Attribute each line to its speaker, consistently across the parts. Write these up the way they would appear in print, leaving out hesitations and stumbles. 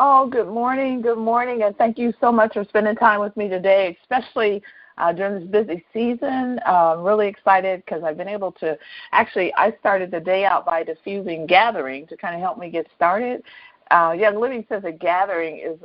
Speaker 1: Oh, good morning, and thank you so much for spending time with me today, especially during this busy season. I'm really excited because I've been able to, I started the day out by diffusing gathering to kind of help me get started. Young Living says a gathering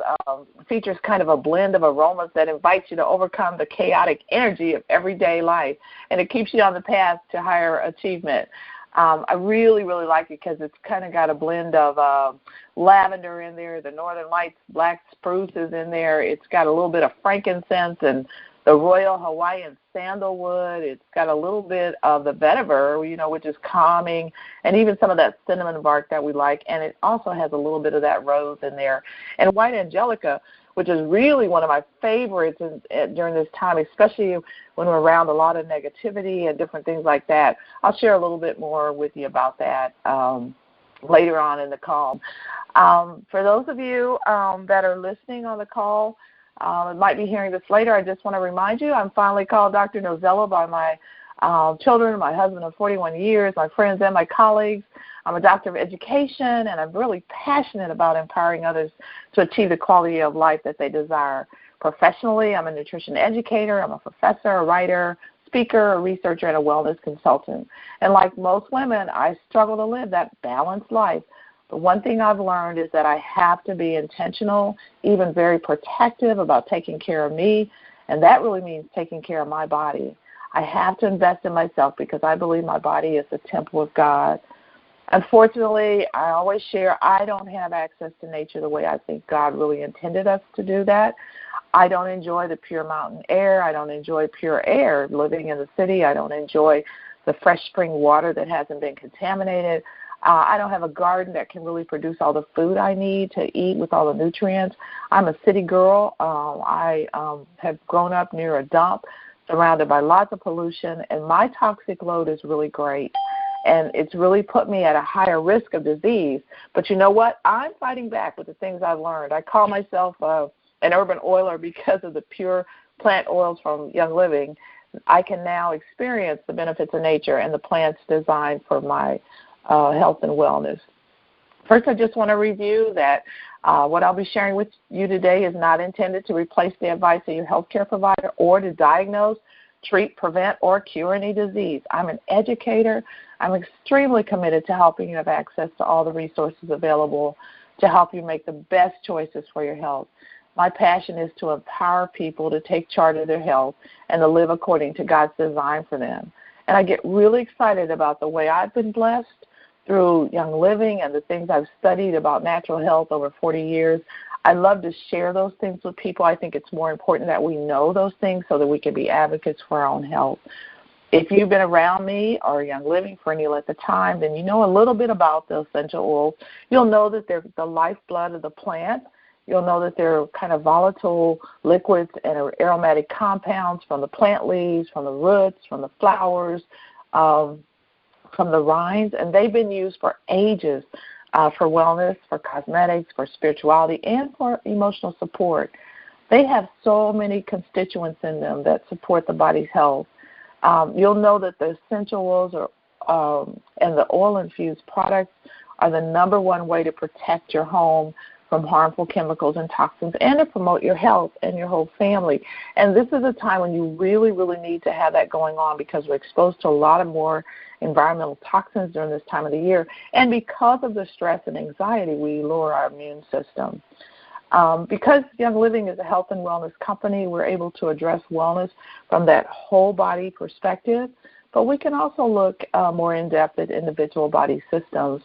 Speaker 1: features kind of a blend of aromas that invites you to overcome the chaotic energy of everyday life, and it keeps you on the path to higher achievement. I really, really like it because it's kind of got a blend of lavender in there, the Northern Lights black spruce is in there. It's got a little bit of frankincense and the Royal Hawaiian sandalwood. It's got a little bit of the vetiver, which is calming, and even some of that cinnamon bark that we like. And it also has a little bit of that rose in there. And white angelica, which is really one of my favorites during this time, especially when we're around a lot of negativity and different things like that. I'll share a little bit more with you about that later on in the call. For those of you that are listening on the call, might be hearing this later, I just want to remind you, I'm finally called Dr. Nozella by my children, my husband of 41 years, my friends and my colleagues. I'm a doctor of education, and I'm really passionate about empowering others to achieve the quality of life that they desire. Professionally, I'm a nutrition educator, I'm a professor, a writer, speaker, a researcher, and a wellness consultant. And like most women, I struggle to live that balanced life. But one thing I've learned is that I have to be intentional, even very protective about taking care of me, and that really means taking care of my body. I have to invest in myself because I believe my body is the temple of God. Unfortunately, I always share I don't have access to nature the way I think God really intended us to do that. I don't enjoy the pure mountain air. I don't enjoy pure air living in the city. I don't enjoy the fresh spring water that hasn't been contaminated. I don't have a garden that can really produce all the food I need to eat with all the nutrients. I'm a city girl. I have grown up near a dump surrounded by lots of pollution, and my toxic load is really great. And it's really put me at a higher risk of disease. But you know what? I'm fighting back with the things I've learned. I call myself an urban oiler because of the pure plant oils from Young Living. I can now experience the benefits of nature and the plants designed for my health and wellness. First, I just want to review that what I'll be sharing with you today is not intended to replace the advice of your healthcare provider or to diagnose, treat, prevent, or cure any disease. I'm an educator. I'm extremely committed to helping you have access to all the resources available to help you make the best choices for your health. My passion is to empower people to take charge of their health and to live according to God's design for them. And I get really excited about the way I've been blessed through Young Living and the things I've studied about natural health over 40 years. I love to share those things with people. I think it's more important that we know those things so that we can be advocates for our own health. If you've been around me or Young Living for any length of time, then you know a little bit about the essential oils. You'll know that they're the lifeblood of the plant. You'll know that they're kind of volatile liquids and aromatic compounds from the plant leaves, from the roots, from the flowers, from the rinds, and they've been used for ages for wellness, for cosmetics, for spirituality, and for emotional support. They have so many constituents in them that support the body's health. You'll know that the essential oils and the oil-infused products are the number one way to protect your home from harmful chemicals and toxins and to promote your health and your whole family. And this is a time when you really, really need to have that going on because we're exposed to a lot of more environmental toxins during this time of the year. And because of the stress and anxiety, we lower our immune system. Because Young Living is a health and wellness company, we're able to address wellness from that whole body perspective, but we can also look more in-depth at individual body systems.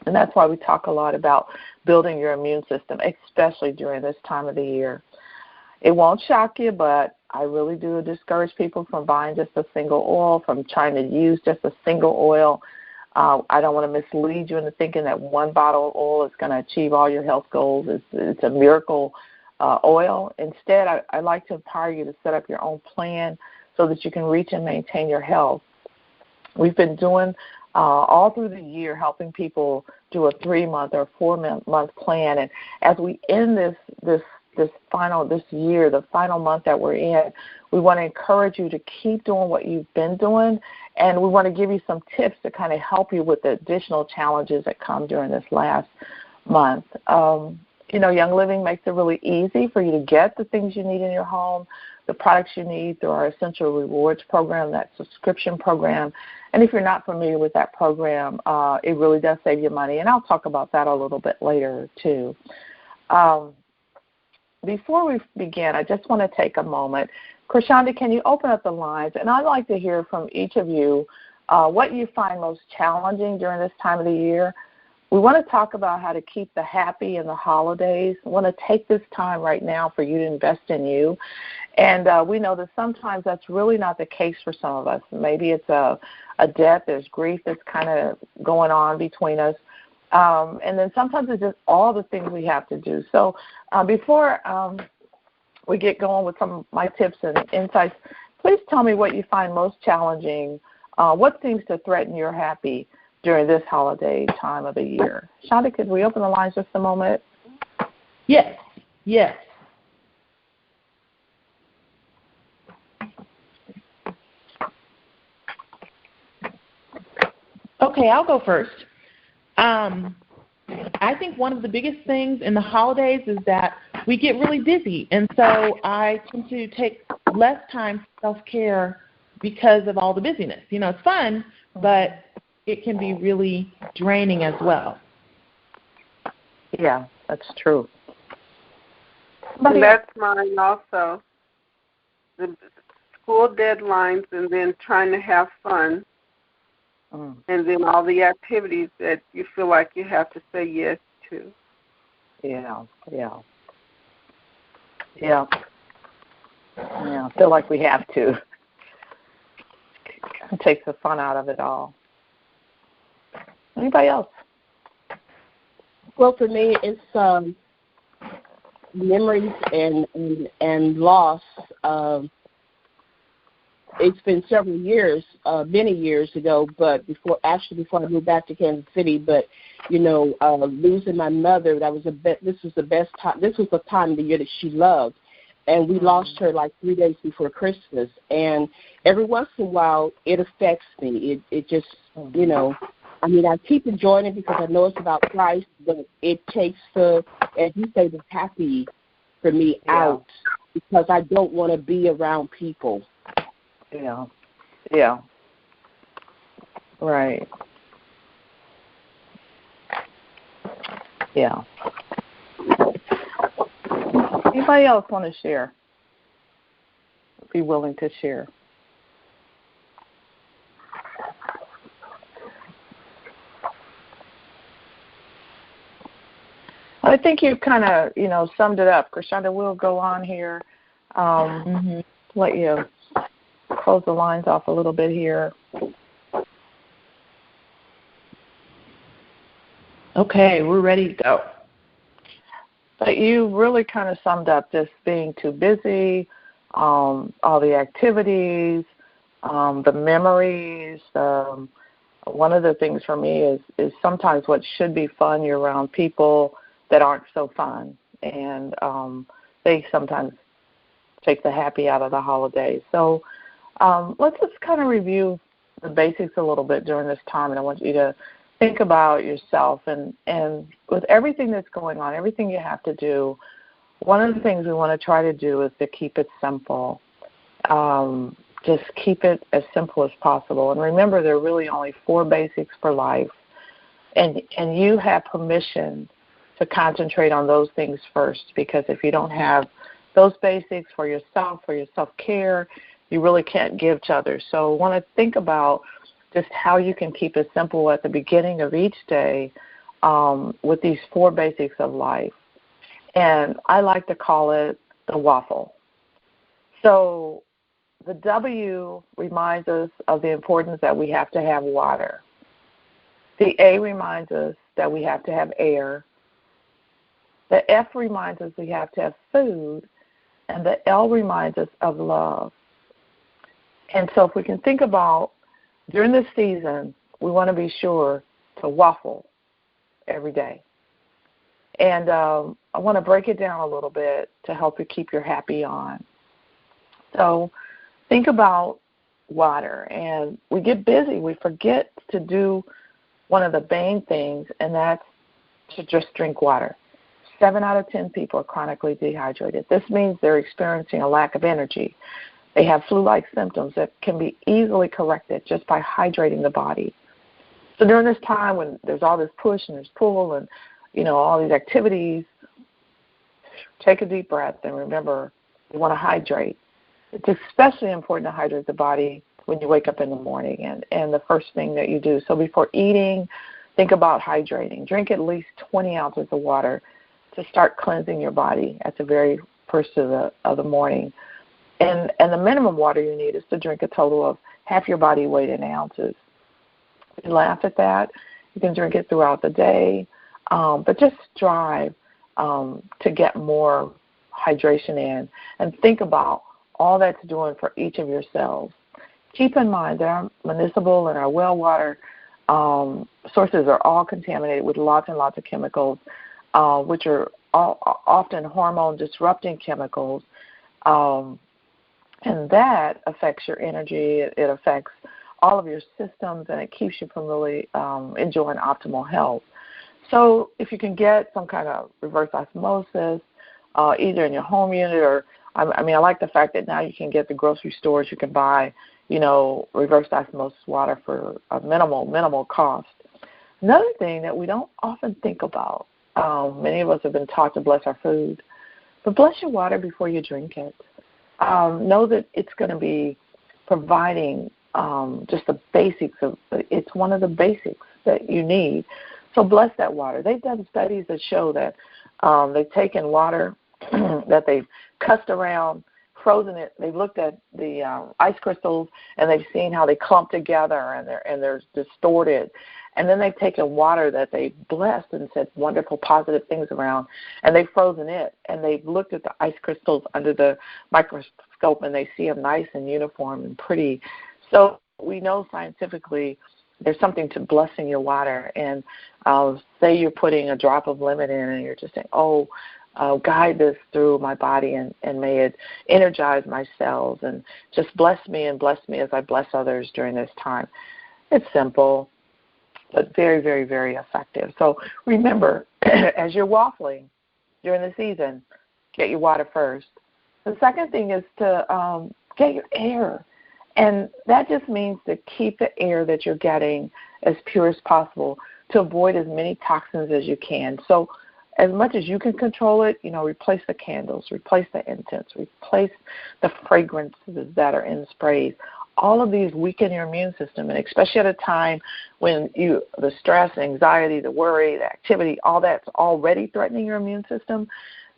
Speaker 1: And that's why we talk a lot about building your immune system, especially during this time of the year. It won't shock you, but I really do discourage people from buying just a single oil, from trying to use just a single oil. I don't want to mislead you into thinking that one bottle of oil is going to achieve all your health goals. It's a miracle oil. Instead, I like to empower you to set up your own plan so that you can reach and maintain your health. We've been doing all through the year helping people do a 3-month or 4-month plan. And as we end this year, the final month that we're in, we want to encourage you to keep doing what you've been doing, and we want to give you some tips to kind of help you with the additional challenges that come during this last month. Young Living makes it really easy for you to get the things you need in your home, the products you need through our Essential Rewards program, that subscription program. And if you're not familiar with that program, it really does save you money. And I'll talk about that a little bit later, too. Before we begin, I just want to take a moment. Krishanda, can you open up the lines? And I'd like to hear from each of you what you find most challenging during this time of the year. We want to talk about how to keep the happy in the holidays. We want to take this time right now for you to invest in you. And we know that sometimes that's really not the case for some of us. Maybe it's a death, there's grief that's kind of going on between us. And then sometimes it's just all the things we have to do. So before we get going with some of my tips and insights, please tell me what you find most challenging. What seems to threaten your happy during this holiday time of the year? Shonda, could we open the lines just a moment?
Speaker 2: Yes. Okay, I'll go first. I think one of the biggest things in the holidays is that we get really busy, and so I tend to take less time for self-care because of all the busyness. It's fun, but it can be really draining as well.
Speaker 1: Yeah, that's true.
Speaker 3: And that's mine also. The school deadlines and then trying to have fun. And then all the activities that you feel like you have to say yes to.
Speaker 1: Yeah. I feel like we have to. It takes the fun out of it all. Anybody else?
Speaker 4: Well, for me, it's memories and loss. It's been several years, many years ago, but before I moved back to Kansas City. But losing my mother, this was the time of the year that she loved, and we lost her like 3 days before Christmas. And every once in a while, it affects me. It just I keep enjoying it because I know it's about Christ, but it takes as you say, the happy for me out because I don't want to be around people.
Speaker 1: Yeah. Right. Yeah. Anybody else want to share? Be willing to share. I think you've kind of, summed it up. Krishanda, we'll go on here. Let you close the lines off a little bit here.
Speaker 2: Okay, we're ready to go.
Speaker 1: But you really kind of summed up just being too busy, all the activities, the memories. One of the things for me is sometimes what should be fun, you're around people that aren't so fun, and they sometimes take the happy out of the holidays. So let's just kind of review the basics a little bit during this time, and I want you to think about yourself and with everything that's going on, everything you have to do. One of the things we want to try to do is to keep it simple. Just keep it as simple as possible. And remember, there are really only 4 basics for life, and you have permission to concentrate on those things first, because if you don't have those basics for yourself, for your self-care, you really can't give to others. So I want to think about just how you can keep it simple at the beginning of each day with these 4 basics of life. And I like to call it the waffle. So the W reminds us of the importance that we have to have water. The A reminds us that we have to have air. The F reminds us we have to have food. And the L reminds us of love. And so if we can think about during this season, we want to be sure to waffle every day. And I want to break it down a little bit to help you keep your happy on. So think about water. And we get busy. We forget to do one of the main things, and that's to just drink water. 7 out of 10 people are chronically dehydrated. This means they're experiencing a lack of energy. They have flu-like symptoms that can be easily corrected just by hydrating the body. So during this time when there's all this push and there's pull and, all these activities, take a deep breath and remember you want to hydrate. It's especially important to hydrate the body when you wake up in the morning and the first thing that you do. So before eating, think about hydrating. Drink at least 20 ounces of water to start cleansing your body at the very first of the morning. And the minimum water you need is to drink a total of half your body weight in ounces. You laugh at that. You can drink it throughout the day, but just strive to get more hydration in and think about all that's doing for each of your cells. Keep in mind that our municipal and our well water sources are all contaminated with lots and lots of chemicals, which are often hormone-disrupting chemicals, and that affects your energy. It affects all of your systems, and it keeps you from really enjoying optimal health. So if you can get some kind of reverse osmosis, either in your home unit or, I like the fact that now you can get the grocery stores, you can buy, reverse osmosis water for a minimal cost. Another thing that we don't often think about, many of us have been taught to bless our food, but bless your water before you drink it. Know that it's going to be providing just the basics it's one of the basics that you need. So bless that water. They've done studies that show that they've taken water that they've cussed around, frozen it. They've looked at the ice crystals, and they've seen how they clump together and they're distorted. And then they've taken water that they blessed and said wonderful, positive things around, and they've frozen it. And they've looked at the ice crystals under the microscope, and they see them nice and uniform and pretty. So we know scientifically there's something to blessing your water. And say you're putting a drop of lemon in, and you're just saying, guide this through my body, and may it energize my cells, and just bless me as I bless others during this time. It's simple, but very, very, very effective. So remember, as you're waffling during the season, get your water first. The second thing is to get your air. And that just means to keep the air that you're getting as pure as possible, to avoid as many toxins as you can. So as much as you can control it, replace the candles, replace the incense, replace the fragrances that are in sprays. All of these weaken your immune system, and especially at a time when the stress, anxiety, the worry, the activity, all that's already threatening your immune system,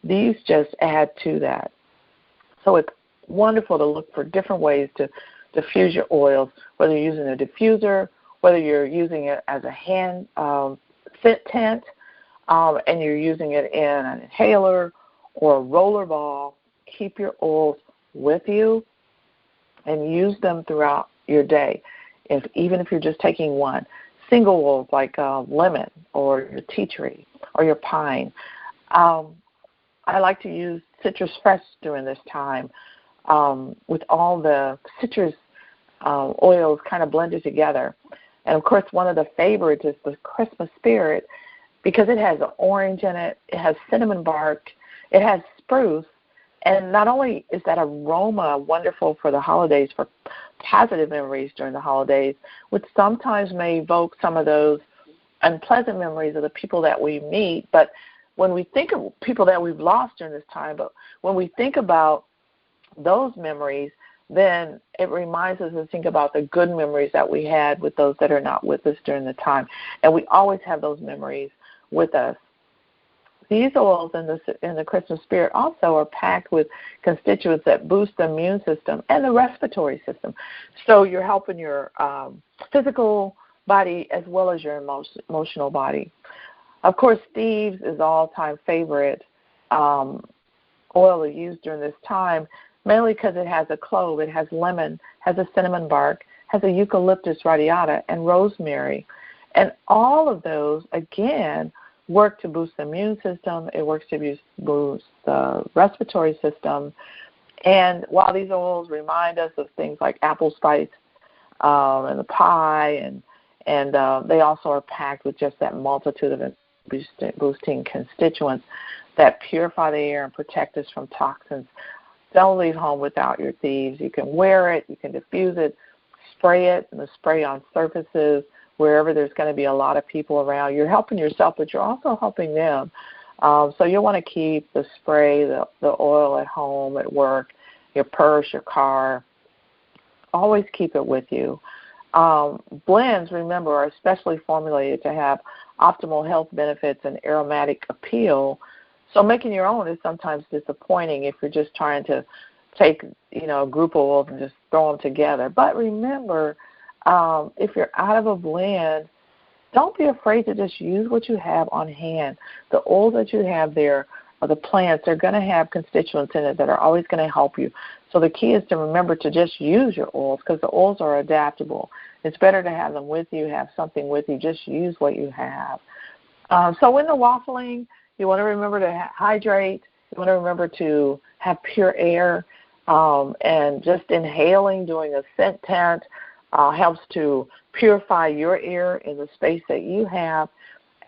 Speaker 1: these just add to that. So it's wonderful to look for different ways to diffuse your oils, whether you're using a diffuser, whether you're using it as a hand scent tent, and you're using it in an inhaler or a roller ball. Keep your oils with you and use them throughout your day, even if you're just taking one. Single oils like lemon or your tea tree or your pine. I like to use Citrus Fresh during this time with all the citrus oils kind of blended together. And, of course, one of the favorites is the Christmas Spirit, because it has orange in it, it has cinnamon bark, it has spruce, and not only is that aroma wonderful for the holidays, for positive memories during the holidays, which sometimes may evoke some of those unpleasant memories of the people that we meet, but when we think of people that we've lost during this time, but when we think about those memories, then it reminds us to think about the good memories that we had with those that are not with us during the time. And we always have those memories with us. These oils in the Christmas Spirit also are packed with constituents that boost the immune system and the respiratory system. So you're helping your physical body as well as your emotional body. Of course, Steve's is all-time favorite oil to use during this time, mainly because it has a clove, it has lemon, has a cinnamon bark, has a eucalyptus radiata, and rosemary. And all of those, again, work to boost the immune system. It works to boost the respiratory system. And while these oils remind us of things like apple spice and the pie, and they also are packed with just that multitude of boosting constituents, that purify the air and protect us from toxins. Don't leave home without your thieves. You can wear it, you can diffuse it, spray it, and spray on surfaces wherever there's going to be a lot of people around. You're helping yourself, but you're also helping them. So you'll want to keep the spray, the oil at home, at work, your purse, your car. Always keep it with you. Blends, remember, are especially formulated to have optimal health benefits and aromatic appeal. So making your own is sometimes disappointing if you're just trying to take, a group of oils and just throw them together. But remember, if you're out of a blend, don't be afraid to just use what you have on hand. The oils that you have there are the plants. They're going to have constituents in it that are always going to help you. So the key is to remember to just use your oils because the oils are adaptable. It's better to have them with you, have something with you. Just use what you have. So in the waffling, you want to remember to hydrate. You want to remember to have pure air. And just inhaling, doing a scent tent helps to purify your air in the space that you have.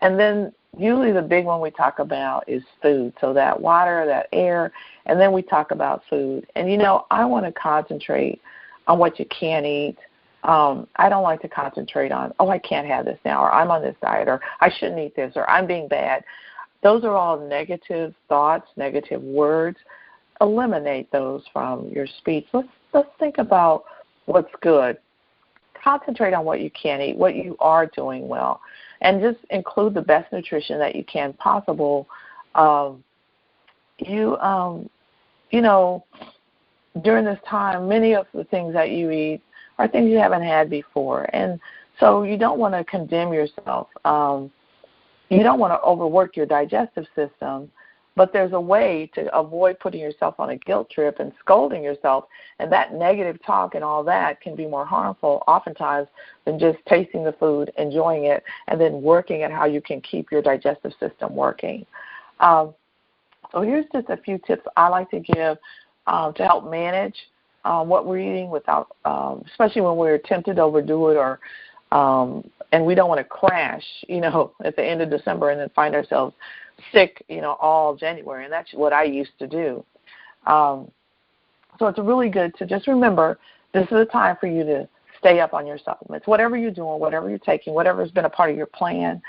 Speaker 1: And then usually the big one we talk about is food. So that water, that air, and then we talk about food. And, I want to concentrate on what you can eat. I don't like to concentrate on, I can't have this now, or I'm on this diet, or I shouldn't eat this, or I'm being bad. Those are all negative thoughts, negative words. Eliminate those from your speech. Let's think about what's good. Concentrate on what you can eat, what you are doing well, and just include the best nutrition that you can possible. During this time, many of the things that you eat are things you haven't had before, and so you don't want to condemn yourself. You don't want to overwork your digestive system, but there's a way to avoid putting yourself on a guilt trip and scolding yourself, and that negative talk and all that can be more harmful oftentimes than just tasting the food, enjoying it, and then working at how you can keep your digestive system working. So here's just a few tips I like to give to help manage what we're eating without, especially when we're tempted to overdo it or and we don't want to crash, at the end of December and then find ourselves sick, all January. And that's what I used to do. So it's really good to just remember this is a time for you to stay up on your supplements. Whatever you're doing, whatever you're taking, whatever's been a part of your plan,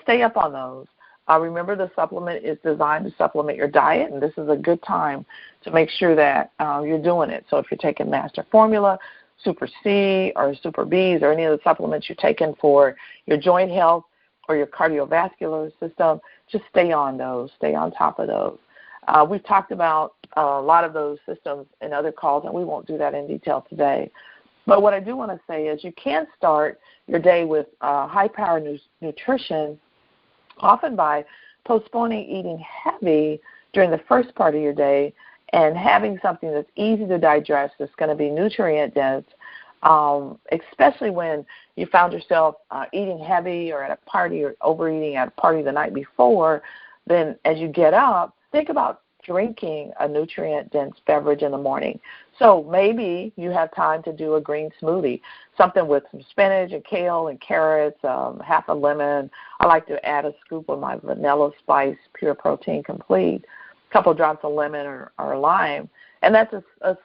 Speaker 1: stay up on those. Remember the supplement is designed to supplement your diet, and this is a good time to make sure that you're doing it. So if you're taking Master Formula, Super C or Super Bs or any of the supplements you're taking for your joint health or your cardiovascular system, just stay on those. Stay on top of those. We've talked about a lot of those systems in other calls, and we won't do that in detail today. But what I do want to say is you can start your day with high-power nutrition, often by postponing eating heavy during the first part of your day and having something that's easy to digest, that's going to be nutrient-dense, especially when you found yourself eating heavy or at a party or overeating at a party the night before. Then as you get up, think about drinking a nutrient-dense beverage in the morning. So maybe you have time to do a green smoothie, something with some spinach and kale and carrots, half a lemon. I like to add a scoop of my vanilla spice pure protein complete, a couple drops of lemon or lime, and that's a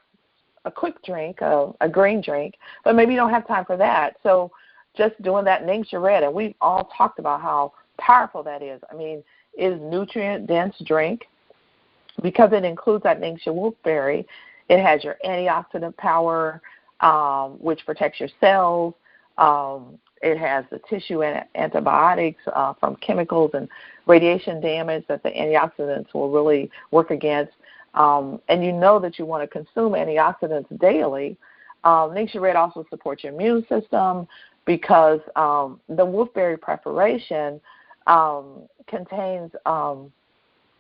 Speaker 1: quick drink, a green drink, but maybe you don't have time for that. So just doing that Ningxia Red, and we've all talked about how powerful that is. I mean, it is a nutrient-dense drink because it includes that Ningxia wolfberry. It has your antioxidant power, which protects your cells. It has the tissue and antibiotics from chemicals and radiation damage that the antioxidants will really work against. And you know that you want to consume antioxidants daily. Ningxia Red also supports your immune system because the wolfberry preparation contains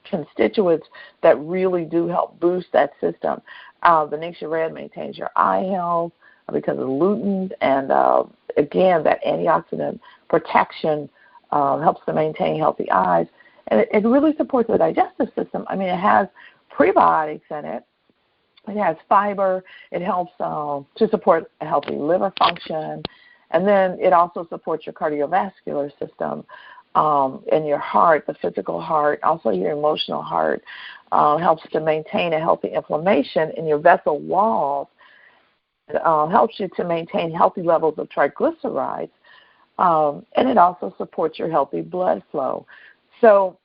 Speaker 1: constituents that really do help boost that system. The Ningxia Red maintains your eye health because of lutein, and again, that antioxidant protection helps to maintain healthy eyes. And it really supports the digestive system. I mean, it has prebiotics in it. It has fiber. It helps to support a healthy liver function. And then it also supports your cardiovascular system. in your heart, the physical heart, also your emotional heart, helps to maintain a healthy inflammation in your vessel walls. It helps you to maintain healthy levels of triglycerides, and it also supports your healthy blood flow. So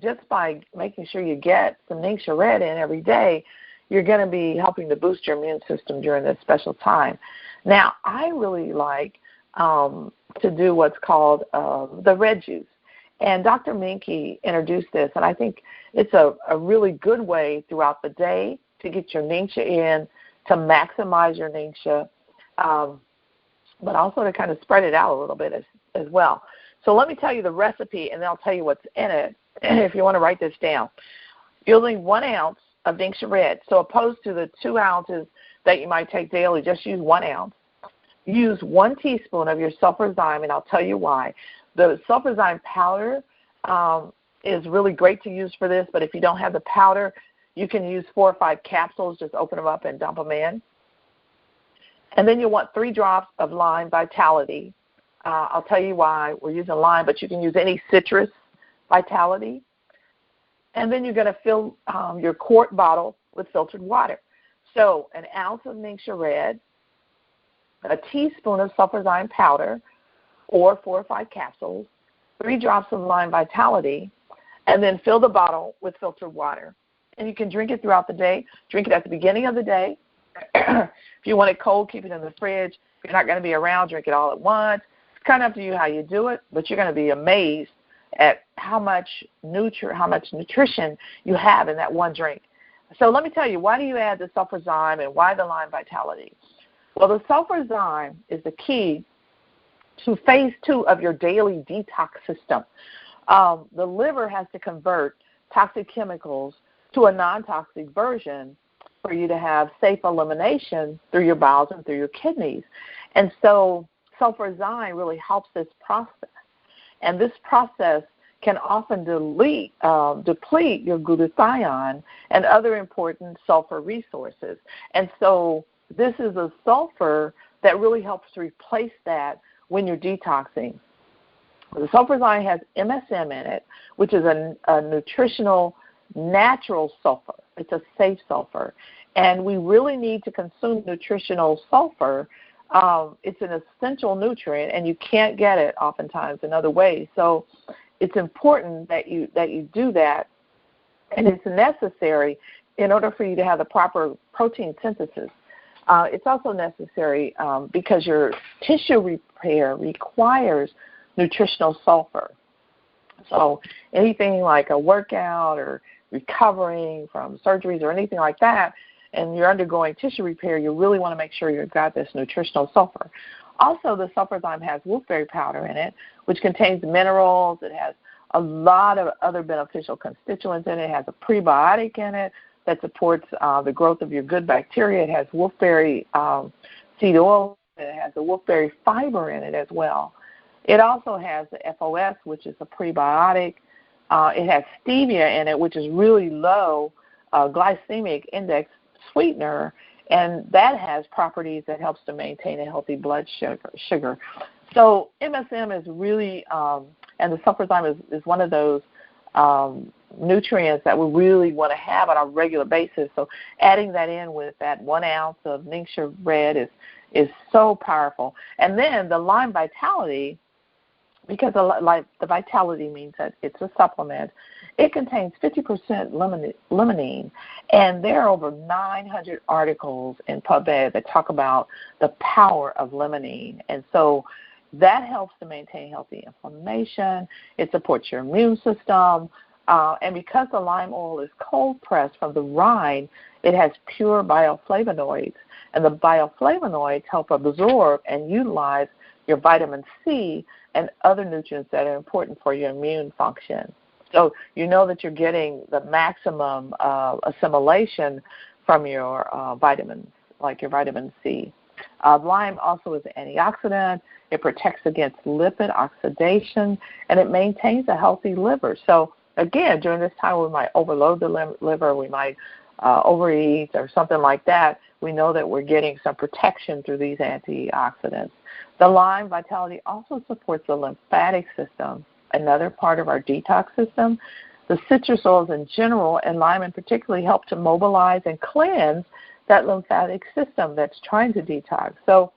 Speaker 1: just by making sure you get some Ningxia Red in every day, you're going to be helping to boost your immune system during this special time. Now, I really like to do what's called the red juice. And Dr. Minky introduced this, and I think it's a really good way throughout the day to get your Ningxia in, to maximize your Ningxia, but also to kind of spread it out a little bit as well. So let me tell you the recipe, and then I'll tell you what's in it if you want to write this down. You'll need 1 ounce of Ningxia Red. So opposed to the 2 ounces that you might take daily, just use 1 ounce. Use 1 teaspoon of your sulfurzyme, and I'll tell you why. The sulfurzyme powder is really great to use for this, but if you don't have the powder, you can use 4 or 5 capsules. Just open them up and dump them in. And then you want 3 drops of lime vitality. I'll tell you why we're using lime, but you can use any citrus vitality. And then you're going to fill your quart bottle with filtered water. So 1 ounce of Ningxia Red, a teaspoon of sulfurzyme powder, or 4 or 5 capsules, 3 drops of lime vitality, and then fill the bottle with filtered water. And you can drink it throughout the day. Drink it at the beginning of the day. If you want it cold, keep it in the fridge. If you're not going to be around, drink it all at once. It's kind of up to you how you do it, but you're going to be amazed at how much nutrition you have in that one drink. So let me tell you, why do you add the sulfurzyme and why the lime vitality? Well, the sulfurzyme is the key to phase 2 of your daily detox system. The liver has to convert toxic chemicals to a non-toxic version for you to have safe elimination through your bowels and through your kidneys. And so sulfurzyme really helps this process. And this process can often deplete your glutathione and other important sulfur resources. And so this is a sulfur that really helps to replace that when you're detoxing. The sulfurzyme has MSM in it, which is a nutritional, natural sulfur. It's a safe sulfur. And we really need to consume nutritional sulfur. It's an essential nutrient, and you can't get it oftentimes in other ways. So it's important that you do that, and it's necessary in order for you to have the proper protein synthesis. It's also necessary because your tissue repair requires nutritional sulfur. So anything like a workout or recovering from surgeries or anything like that, and you're undergoing tissue repair, you really want to make sure you've got this nutritional sulfur. Also, the sulfurzyme has wolfberry powder in it, which contains minerals. It has a lot of other beneficial constituents in it. It has a prebiotic in it that supports the growth of your good bacteria. It has wolfberry seed oil. It has the wolfberry fiber in it as well. It also has the FOS, which is a prebiotic. It has stevia in it, which is really low glycemic index sweetener, and that has properties that helps to maintain a healthy blood sugar. So MSM is really, and the sulfurzyme is one of those nutrients that we really want to have on a regular basis. So adding that in with that 1 ounce of Ningxia Red is so powerful. And then the lime vitality, because the vitality means that it's a supplement, it contains 50% limonene, and there are over 900 articles in PubMed that talk about the power of limonene. And so that helps to maintain healthy inflammation. It supports your immune system. And because the lime oil is cold pressed from the rind, it has pure bioflavonoids. And the bioflavonoids help absorb and utilize your vitamin C and other nutrients that are important for your immune function. So you know that you're getting the maximum assimilation from your vitamins, like your vitamin C. Lime also is an antioxidant. It protects against lipid oxidation, and it maintains a healthy liver. So, again, during this time we might overload the liver, we might overeat or something like that. We know that we're getting some protection through these antioxidants. The lime vitality also supports the lymphatic system another part of our detox system. The citrus oils in general, and lime in particular, help to mobilize and cleanse that lymphatic system that's trying to detox. So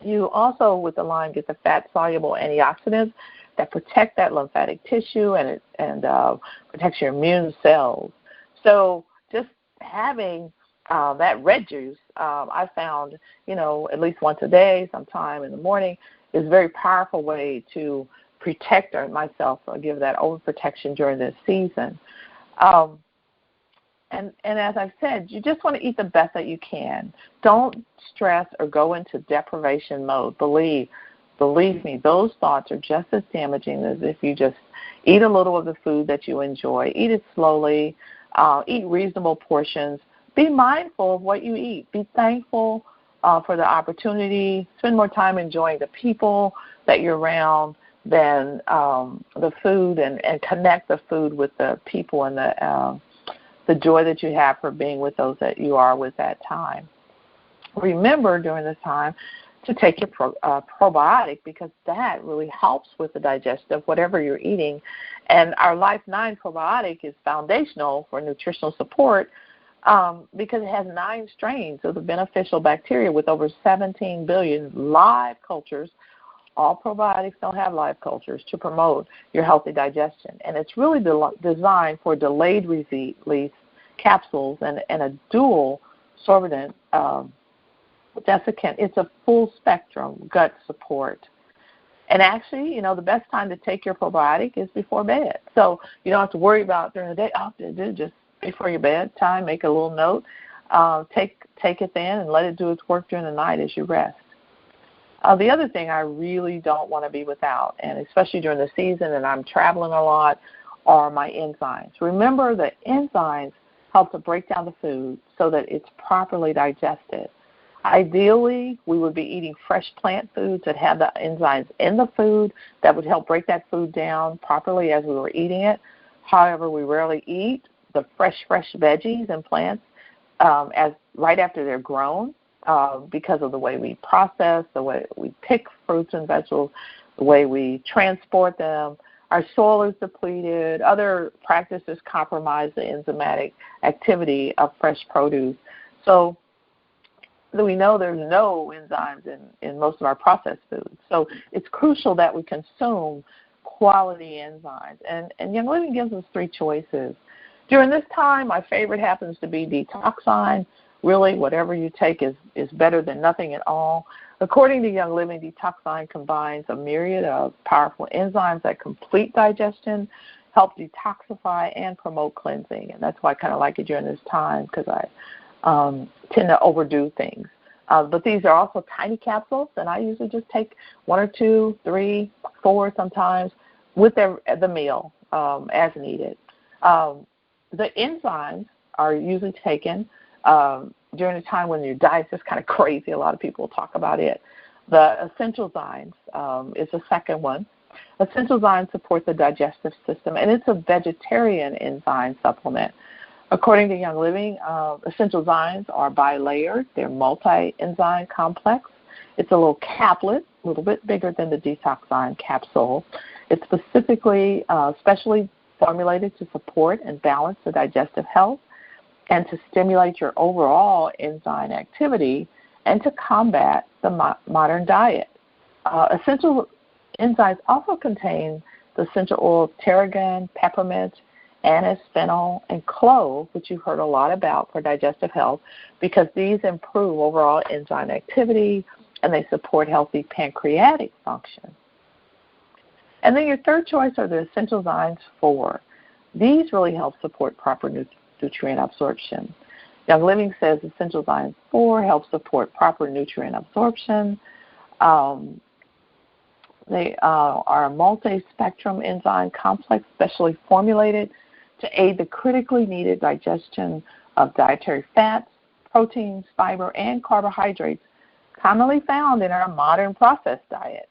Speaker 1: you also, with the lime, get the fat-soluble antioxidants that protect that lymphatic tissue and protects your immune cells. So just having that red juice, I found, at least once a day, sometime in the morning, is a very powerful way to protect myself or give that overprotection during this season. And as I've said, you just want to eat the best that you can. Don't stress or go into deprivation mode. Believe me, those thoughts are just as damaging as if you just eat a little of the food that you enjoy. Eat it slowly. Eat reasonable portions. Be mindful of what you eat. Be thankful for the opportunity. Spend more time enjoying the people that you're around than the food, and connect the food with the people and the joy that you have for being with those that you are with that time. Remember during this time to take your probiotic, because that really helps with the digestion of whatever you're eating. And our Life 9 probiotic is foundational for nutritional support because it has 9 strains of the beneficial bacteria with over 17 billion live cultures. All probiotics don't have live cultures to promote your healthy digestion. And it's really designed for delayed release capsules and a dual sorbent desiccant. It's a full spectrum gut support. And actually, the best time to take your probiotic is before bed. So you don't have to worry about during the day. Just before your bedtime, make a little note. Take it then and let it do its work during the night as you rest. The other thing I really don't want to be without, and especially during the season and I'm traveling a lot, are my enzymes. Remember that enzymes help to break down the food so that it's properly digested. Ideally, we would be eating fresh plant foods that have the enzymes in the food that would help break that food down properly as we were eating it. However, we rarely eat the fresh veggies and plants right after they're grown. Because of the way we process, the way we pick fruits and vegetables, the way we transport them. Our soil is depleted. Other practices compromise the enzymatic activity of fresh produce. So we know there's no enzymes in most of our processed foods. So it's crucial that we consume quality enzymes. And Young Living gives us 3 choices. During this time, my favorite happens to be Detoxine. Really, whatever you take is better than nothing at all. According to Young Living, Detoxine combines a myriad of powerful enzymes that complete digestion, help detoxify, and promote cleansing. And that's why I kind of like it during this time, because I tend to overdo things. But these are also tiny capsules, and I usually just take 1 or 2, 3, 4 sometimes with the meal as needed. The enzymes are usually taken during a time when your diet's just kind of crazy. A lot of people talk about it. The essential zymes is the second one. Essential zymes support the digestive system, and it's a vegetarian enzyme supplement. According to Young Living, essential zymes are bilayered. They're multi-enzyme complex. It's a little caplet, a little bit bigger than the Detoxine capsule. It's specifically, specially formulated to support and balance the digestive health and to stimulate your overall enzyme activity and to combat the modern diet. Essential enzymes also contain the essential oils tarragon, peppermint, anise, fennel, and clove, which you've heard a lot about for digestive health, because these improve overall enzyme activity and they support healthy pancreatic function. And then your third choice are the essential zymes 4. These really help support proper nutrient absorption. Young Living says essential zymes 4 help support proper nutrient absorption. They are a multi-spectrum enzyme complex specially formulated to aid the critically needed digestion of dietary fats, proteins, fiber, and carbohydrates commonly found in our modern processed diet.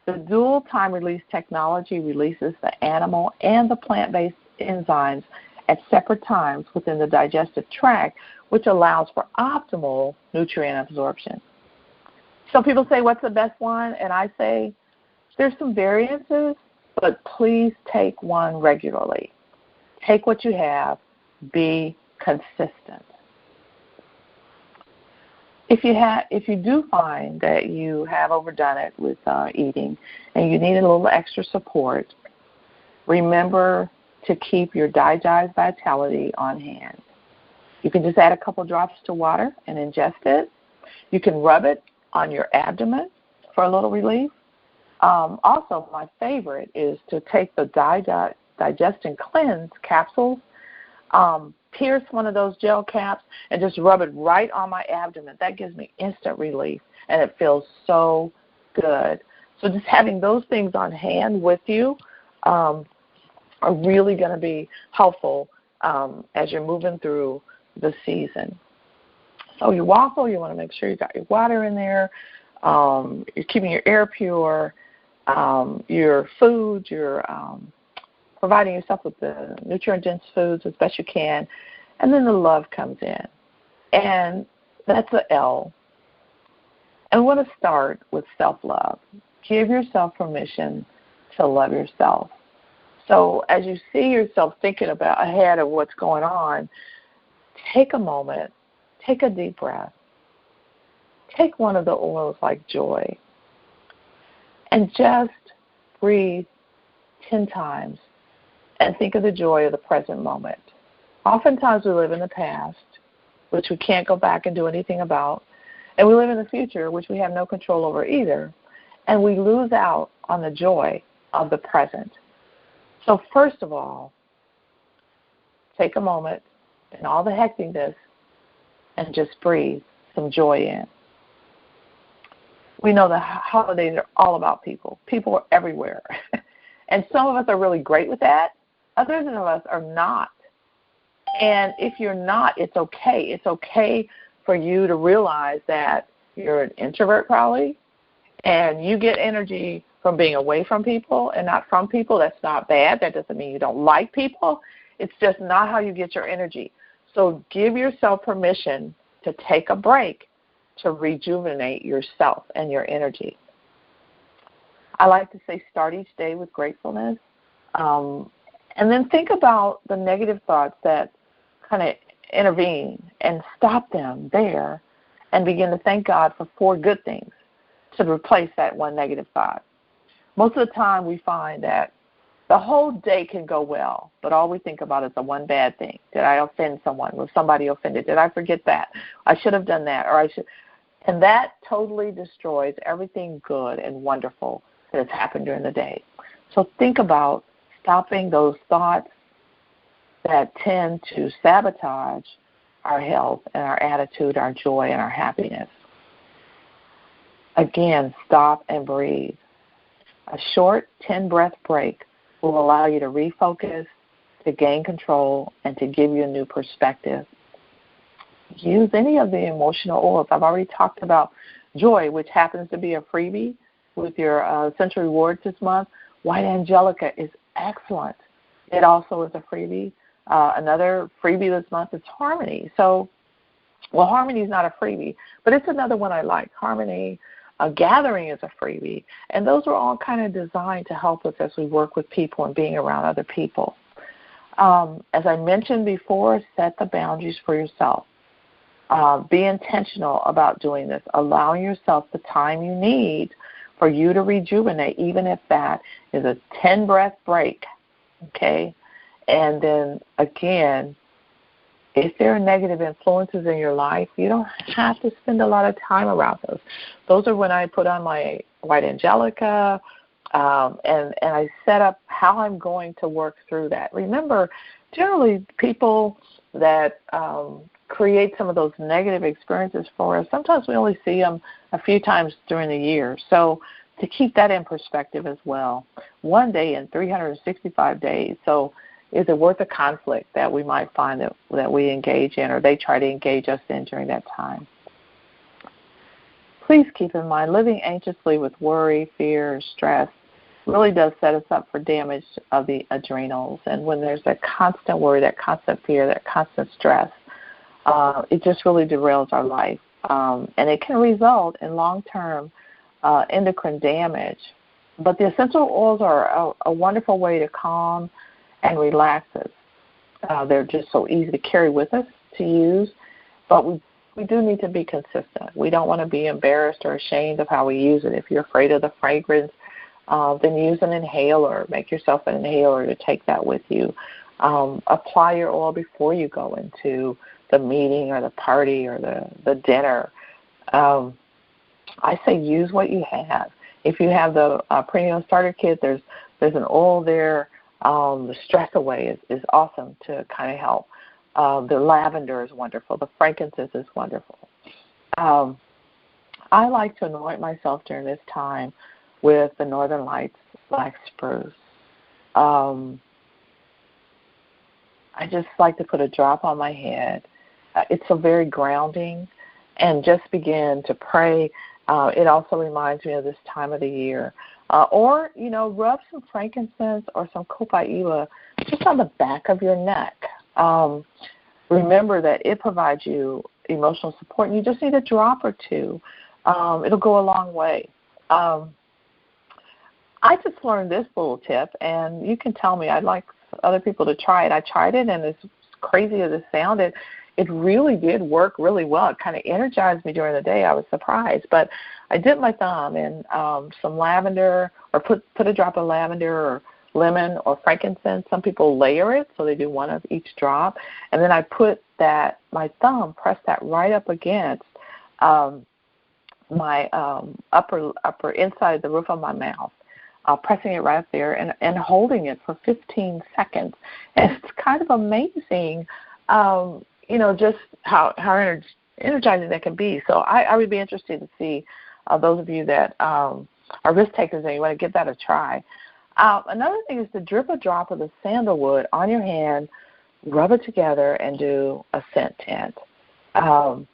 Speaker 1: The dual time-release technology releases the animal and the plant-based enzymes at separate times within the digestive tract, which allows for optimal nutrient absorption. Some people say, what's the best one? And I say, there's some variances, but please take one regularly. Take what you have. Be consistent. If you do find that you have overdone it with eating and you need a little extra support, remember to keep your Digest Vitality on hand. You can just add a couple drops to water and ingest it. You can rub it on your abdomen for a little relief. Also, my favorite is to take the Digest and Cleanse capsules, pierce one of those gel caps, and just rub it right on my abdomen. That gives me instant relief, and it feels so good. So just having those things on hand with you are really going to be helpful as you're moving through the season. So your waffle, you want to make sure you got your water in there. You're keeping your air pure. Your food, you're providing yourself with the nutrient-dense foods as best you can. And then the love comes in. And that's the L. And we want to start with self-love. Give yourself permission to love yourself. So as you see yourself thinking about ahead of what's going on, take a moment, take a deep breath. Take one of the oils like joy and just breathe 10 times and think of the joy of the present moment. Oftentimes we live in the past, which we can't go back and do anything about, and we live in the future, which we have no control over either, and we lose out on the joy of the present. So first of all, take a moment in all the hecticness and just breathe some joy in. We know the holidays are all about people. People are everywhere. And some of us are really great with that. Others of us are not. And if you're not, it's okay. It's okay for you to realize that you're an introvert probably, and you get energy from being away from people and not from people. That's not bad. That doesn't mean you don't like people. It's just not how you get your energy. So give yourself permission to take a break to rejuvenate yourself and your energy. I like to say start each day with gratefulness. And then think about the negative thoughts that kind of intervene and stop them there and begin to thank God for 4 good things to replace that one negative thought. Most of the time we find that the whole day can go well, but all we think about is the one bad thing. Did I offend someone? Was somebody offended? Did I forget that? I should have done that, or I should. And that totally destroys everything good and wonderful that has happened during the day. So think about stopping those thoughts that tend to sabotage our health and our attitude, our joy, and our happiness. Again, stop and breathe. A short 10-breath break will allow you to refocus, to gain control, and to give you a new perspective. Use any of the emotional oils. I've already talked about joy, which happens to be a freebie with your Essential Rewards this month. White Angelica is excellent. It also is a freebie. Another freebie this month is Harmony. So, well, Harmony is not a freebie, but it's another one I like. Harmony, Gathering is a freebie. And those are all kind of designed to help us as we work with people and being around other people. As I mentioned before, set the boundaries for yourself. Be intentional about doing this, allowing yourself the time you need for you to rejuvenate, even if that is a 10-breath break, okay? And then, again, if there are negative influences in your life, you don't have to spend a lot of time around those. Those are when I put on my White Angelica, and I set up how I'm going to work through that. Remember, generally people that create some of those negative experiences for us, sometimes we only see them a few times during the year. So to keep that in perspective as well, one day in 365 days. So is it worth a conflict that we might find that we engage in or they try to engage us in during that time? Please keep in mind, living anxiously with worry, fear, stress really does set us up for damage of the adrenals. And when there's that constant worry, that constant fear, that constant stress, it just really derails our life. And it can result in long-term endocrine damage But the essential oils are a wonderful way to calm and relax us. They're just so easy to carry with us to use, but we do need to be consistent. We don't want to be embarrassed or ashamed of how we use it. If you're afraid of the fragrance, then use an inhaler. Make yourself an inhaler to take that with you. Apply your oil before you go into the meeting or the party or the dinner. I say use what you have. If you have the premium starter kit, there's an oil there. The Stress Away is awesome to kind of help. The lavender is wonderful. The frankincense is wonderful. I like to anoint myself during this time with the Northern Lights black spruce. I just like to put a drop on my head. It's so very grounding, and just begin to pray. It also reminds me of this time of the year. Or, rub some frankincense or some copaiba just on the back of your neck. Remember that it provides you emotional support, and you just need a drop or two. It'll go a long way. I just learned this little tip, and you can tell me. I'd like other people to try it. I tried it, and as crazy as it sounded, it really did work really well. It kind of energized me during the day. I was surprised. But I dipped my thumb in some lavender, or put a drop of lavender or lemon or frankincense. Some people layer it, so they do one of each drop. And then I put my thumb, press that right up against my upper inside the roof of my mouth. Pressing it right up there and holding it for 15 seconds. And it's kind of amazing, just how energizing that can be. So I would be interested to see those of you that are risk takers and you want to give that a try. Another thing is to drip a drop of the sandalwood on your hand, rub it together, and do a scent tint.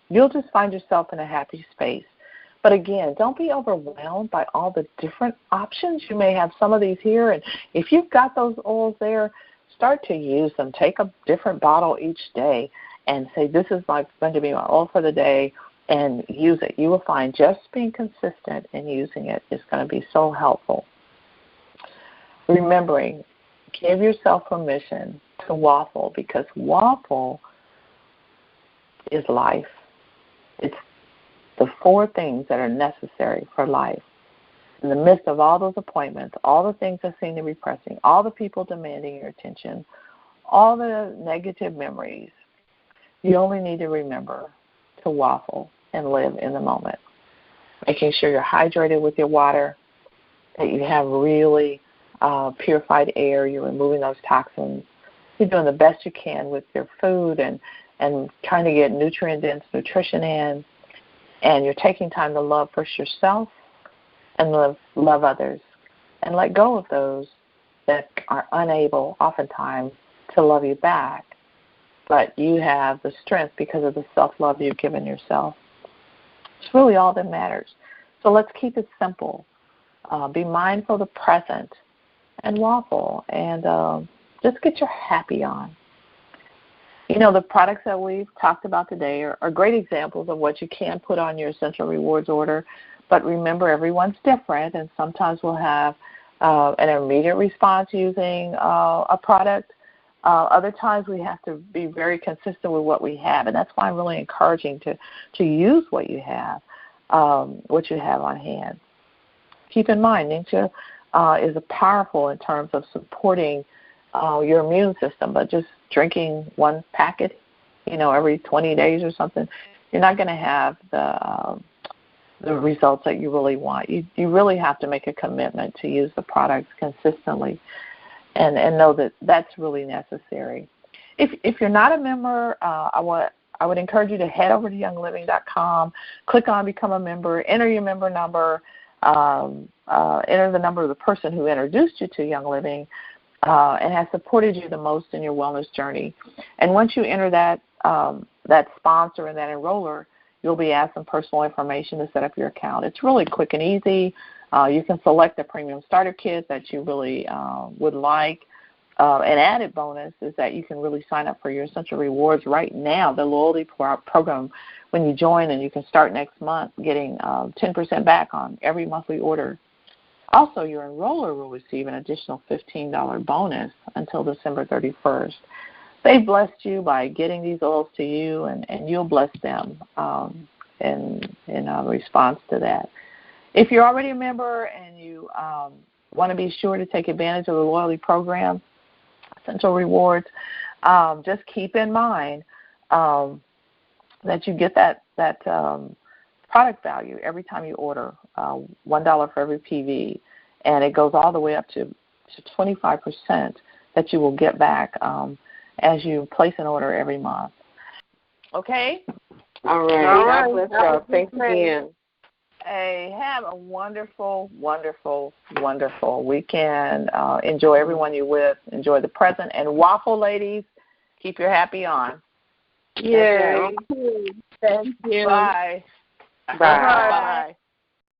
Speaker 1: You'll just find yourself in a happy space. But again, don't be overwhelmed by all the different options. You may have some of these here, and if you've got those oils there, start to use them. Take a different bottle each day and say, this is going to be my oil for the day, and use it. You will find just being consistent in using it is going to be so helpful. Remembering, give yourself permission to waffle, because waffle is life. It's the 4 things that are necessary for life. In the midst of all those appointments, all the things that seem to be pressing, all the people demanding your attention, all the negative memories, you only need to remember to waffle and live in the moment. Making sure you're hydrated with your water, that you have really purified air, you're removing those toxins. You're doing the best you can with your food and trying to get nutrient-dense nutrition in. And you're taking time to love first yourself and love others. And let go of those that are unable, oftentimes, to love you back. But you have the strength because of the self-love you've given yourself. It's really all that matters. So let's keep it simple. Be mindful of the present and waffle. And just get your happy on. The products that we've talked about today are great examples of what you can put on your Essential Rewards order. But remember, everyone's different, and sometimes we'll have an immediate response using a product. Other times we have to be very consistent with what we have, and that's why I'm really encouraging to use what you have on hand. Keep in mind, Ninja is powerful in terms of supporting your immune system, but just drinking one packet, every 20 days or something, you're not going to have the results that you really want. You really have to make a commitment to use the products consistently and know that that's really necessary. If you're not a member, I would encourage you to head over to youngliving.com, click on Become a Member, enter your member number, enter the number of the person who introduced you to Young Living, and has supported you the most in your wellness journey. And once you enter that sponsor and that enroller, you'll be asked some personal information to set up your account. It's really quick and easy. You can select a premium starter kit that you really would like. An added bonus is that you can really sign up for your Essential Rewards right now, the loyalty program, when you join, and you can start next month getting 10% back on every monthly order. Also, your enroller will receive an additional $15 bonus until December 31st. They've blessed you by getting these oils to you, and you'll bless them in response to that. If you're already a member and you want to be sure to take advantage of the loyalty program, Essential Rewards, just keep in mind that you get that product value every time you order, $1 for every PV, and it goes all the way up to 25% that you will get back as you place an order every month. Okay?
Speaker 4: All right. God bless y'all. Thanks again.
Speaker 1: Hey, have a wonderful, wonderful, wonderful weekend. Enjoy everyone you're with. Enjoy the present. And Waffle ladies, keep your happy on.
Speaker 3: Yay.
Speaker 4: Thank you.
Speaker 1: Bye.
Speaker 3: Bye. Bye.